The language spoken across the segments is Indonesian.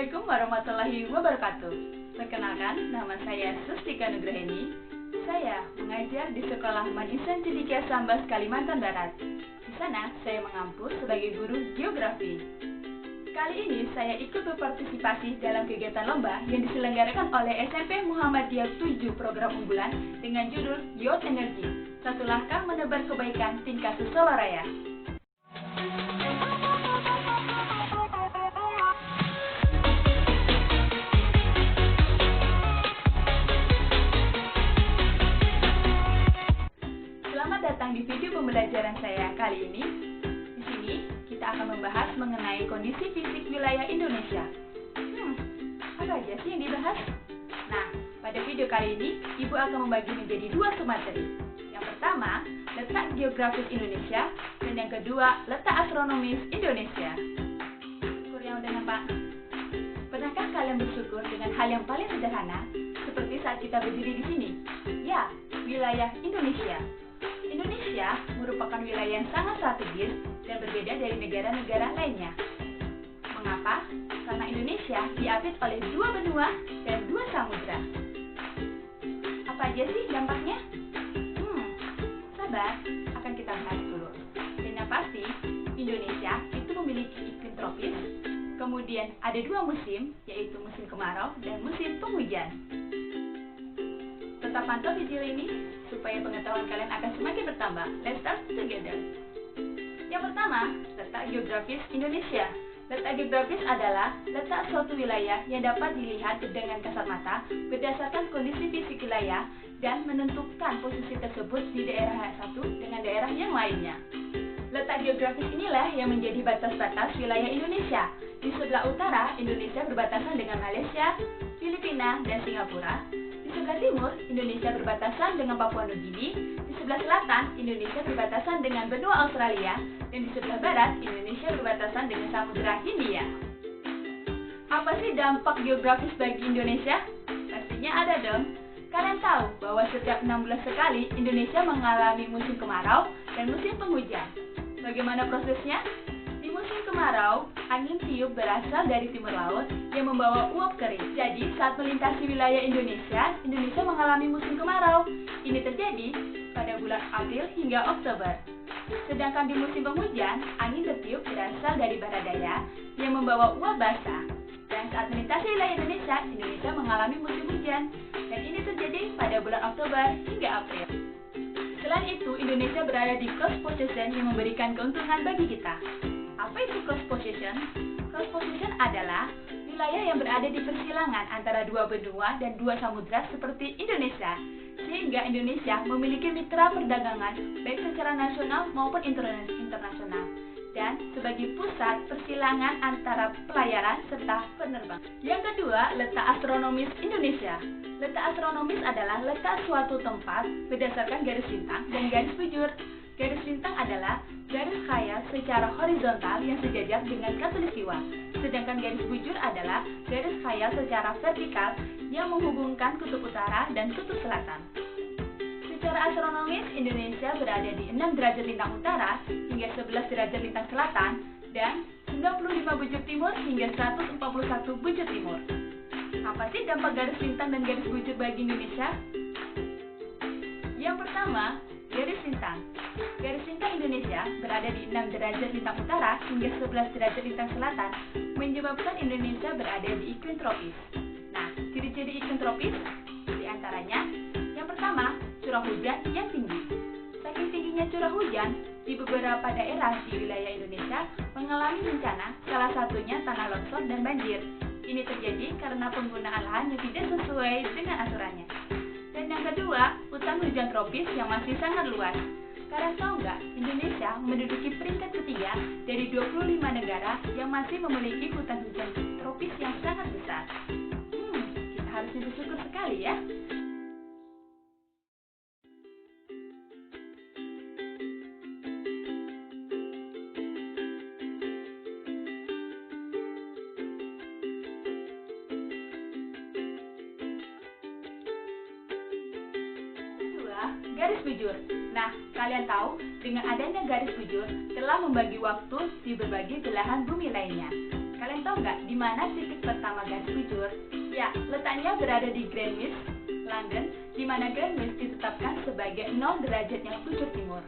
Assalamualaikum warahmatullahi wabarakatuh. Perkenalkan, nama saya Sustika Nugraheni. Saya mengajar di Sekolah Madison Cendekia Sambas, Kalimantan Barat. Di sana, saya mengampu sebagai guru geografi. Kali ini, saya ikut berpartisipasi dalam kegiatan lomba yang diselenggarakan oleh SMP Muhammadiyah 7 program unggulan dengan judul Youth Energy, satu langkah menebar kebaikan tingkat Solo Raya. Datang di video pembelajaran saya kali ini. Di sini kita akan membahas mengenai kondisi fisik wilayah Indonesia. Apa aja sih yang dibahas? Nah, pada video kali ini Ibu akan membagi menjadi dua submateri. Yang pertama, letak geografis Indonesia, dan yang kedua, letak astronomis Indonesia. Syukur yang udah nampak. Pernahkah kalian bersyukur dengan hal yang paling sederhana, seperti saat kita berdiri di sini? Ya, wilayah Indonesia. Indonesia merupakan wilayah yang sangat strategis dan berbeda dari negara-negara lainnya. Mengapa? Karena Indonesia diapit oleh dua benua dan dua samudra. Apa aja sih dampaknya? Sabar, akan kita bahas dulu. Dan yang pasti, Indonesia itu memiliki iklim tropis, kemudian ada dua musim, yaitu musim kemarau dan musim penghujan. Tetap pantau video ini supaya pengetahuan kalian akan semakin bertambah. Let's start together. Yang pertama, letak geografis Indonesia. Letak geografis adalah letak suatu wilayah yang dapat dilihat dengan kasat mata berdasarkan kondisi fisik wilayah dan menentukan posisi tersebut di daerah satu dengan daerah yang lainnya. Letak geografis inilah yang menjadi batas-batas wilayah Indonesia. Di sebelah utara, Indonesia berbatasan dengan Malaysia, Filipina, dan Singapura. Di sebelah timur, Indonesia berbatasan dengan Papua Nugini. Di sebelah selatan, Indonesia berbatasan dengan benua Australia. Dan di sebelah barat, Indonesia berbatasan dengan Samudra Hindia. Apa sih dampak geografis bagi Indonesia? Pastinya ada dong. Kalian tahu bahwa setiap 6 bulan sekali, Indonesia mengalami musim kemarau dan musim penghujan. Bagaimana prosesnya? Di musim kemarau, angin tiup berasal dari timur laut yang membawa uap kering. Jadi, saat melintasi wilayah Indonesia, Indonesia mengalami musim kemarau. Ini terjadi pada bulan April hingga Oktober. Sedangkan di musim penghujan, angin tertiup berasal dari barat daya yang membawa uap basah. Dan saat melintasi wilayah Indonesia, Indonesia mengalami musim hujan. Dan ini terjadi pada bulan Oktober hingga April. Selain itu, Indonesia berada di cross position yang memberikan keuntungan bagi kita. Apa itu cross position? Cross position adalah wilayah yang berada di persilangan antara dua benua dan dua samudra seperti Indonesia, sehingga Indonesia memiliki mitra perdagangan baik secara nasional maupun internasional, dan sebagai pusat persilangan antara pelayaran serta penerbangan. Yang kedua, letak astronomis Indonesia. Letak astronomis adalah letak suatu tempat berdasarkan garis bintang dan garis bujur. Garis bintang adalah garis khayal secara horizontal yang sejajar dengan khatulistiwa, sedangkan garis bujur adalah garis khayal secara vertikal yang menghubungkan kutub utara dan kutub selatan. Secara astronomis, Indonesia berada di 6 derajat lintang utara hingga 11 derajat lintang selatan dan 95 bujur timur hingga 141 bujur timur. Apa sih dampak garis bintang dan garis bujur bagi Indonesia? Yang pertama, garis bintang. Garis bintang Indonesia berada di 6 derajat lintang utara hingga 11 derajat lintang selatan, menyebabkan Indonesia berada di iklim tropis. Nah, ciri-ciri iklim tropis diantaranya, yang pertama, curah hujan yang tinggi. Saking tingginya curah hujan, di beberapa daerah di wilayah Indonesia mengalami bencana, salah satunya tanah longsor dan banjir. Ini terjadi karena penggunaan lahan yang tidak sesuai dengan aturannya. Dan yang kedua, hutan hujan tropis yang masih sangat luas. Kalian tahu nggak, Indonesia menduduki peringkat ketiga dari 25 negara yang masih memiliki hutan hujan tropis yang sangat besar. Kita harusnya bersyukur sekali ya. Garis bujur. Nah, kalian tahu, dengan adanya garis bujur telah membagi waktu di berbagai belahan bumi lainnya. Kalian tahu nggak di mana titik pertama garis bujur? Ya, letaknya berada di Greenwich, London, di mana Greenwich ditetapkan sebagai 0 derajatnya bujur timur.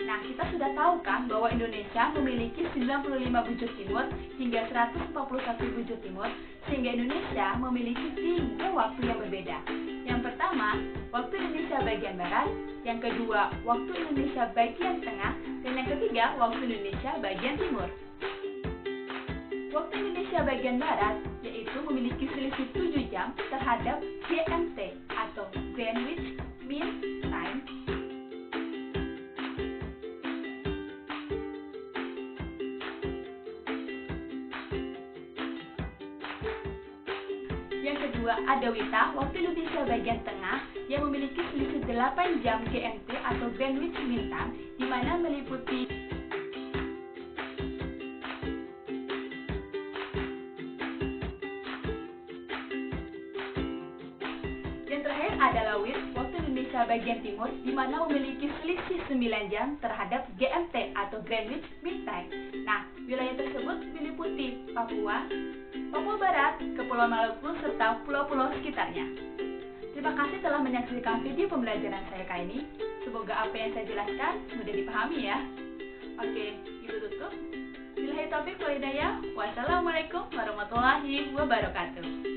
Nah, kita sudah tahu kan bahwa Indonesia memiliki 95 bujur timur hingga 141 bujur timur, sehingga Indonesia memiliki 3 waktu yang berbeda. Yang pertama, waktu Indonesia bagian barat, yang kedua, waktu Indonesia bagian tengah, dan yang ketiga, waktu Indonesia bagian timur. Waktu Indonesia bagian barat yaitu memiliki selisih 7 jam terhadap GMT atau Greenwich Mean Time. Yang kedua, ada WITA, waktu Indonesia bagian tengah yang memiliki selisih 8 jam GMT atau Greenwich Mean Time, di mana meliputi yang terakhir adalah WIT, waktu Indonesia bagian timur, di mana memiliki selisih 9 jam terhadap GMT atau Greenwich Mean Time. Nah, wilayah tersebut meliputi Papua, Papua Barat, Kepulauan Maluku, serta pulau-pulau sekitarnya. Terima kasih telah menyaksikan video pembelajaran saya kali ini. Semoga apa yang saya jelaskan mudah dipahami ya. Oke, Ibu tutup. Billahi taufiq wal hidayah. Wassalamualaikum warahmatullahi wabarakatuh.